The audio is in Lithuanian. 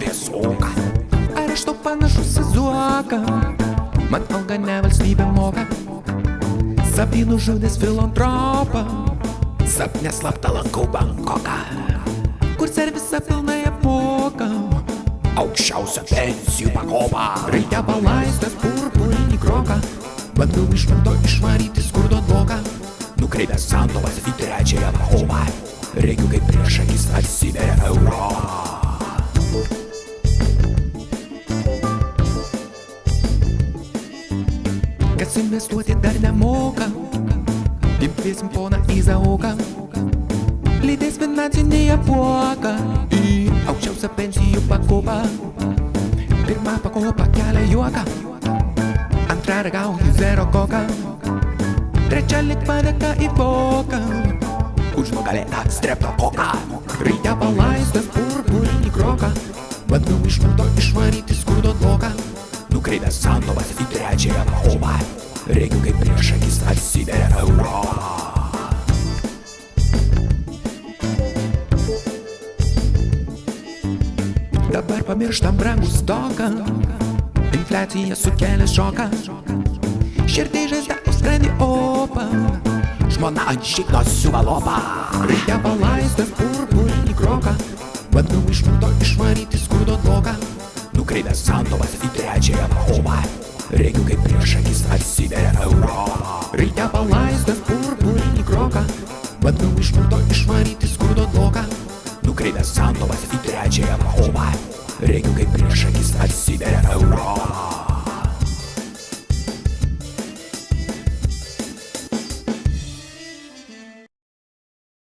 juodės oka. Ar aš tau panašus į zuoką? Man alga ne valstybė moka. Sapnų žudęs filantropą. Sapne slapta lankau Bankoką, Kur servisa pilnai apmoka. aukščiausia pensijų pakopa. Raitė palaistas purpurinį kroką. Bandau iš vanto išvaryti skurdo dvoką. Nukreipęs santovas į trečiąją pakopą, reikiu kaip prieš akis atsiveria Europą. Kas investuoti dar nemoka. Imkviesim poną Izaoką. Lydės finansinį apuoką į aukščiausią pensijų pakopą. Pirma pakopa kelia juoką. Antra ragauju zero koką. Trečia lik padėka į boką. Už nugalėtą streptokoką. Raitė palaistas purpurinį kroką. Bandau iš vanto išvaryti skurdo dvoką. Nukreipęs santovas į trečiąją pakopą, reikiu kaip prieš akis atsiveria Europą. Dabar pamirštam brangų stoką. Infliacija sukelia šoką. Širdį žaizda užsprendė opą. Žmona ant šiknos siuva lopą. Raitė palaistas purpurinį kroką. Bandau iš vanto išvaryti skurdo dvoką. Nukreipęs santovas į trečiąją pakopą, reikiu kaip prieš akis atsiveria Europą. Raitė palaistas purpurinį kroką. Bandau iš vanto išvaryti skurdo dvoką. Nukreipęs santovas į trečiąją pakopą, reikiu kaip prieš akis atsiveria Europą.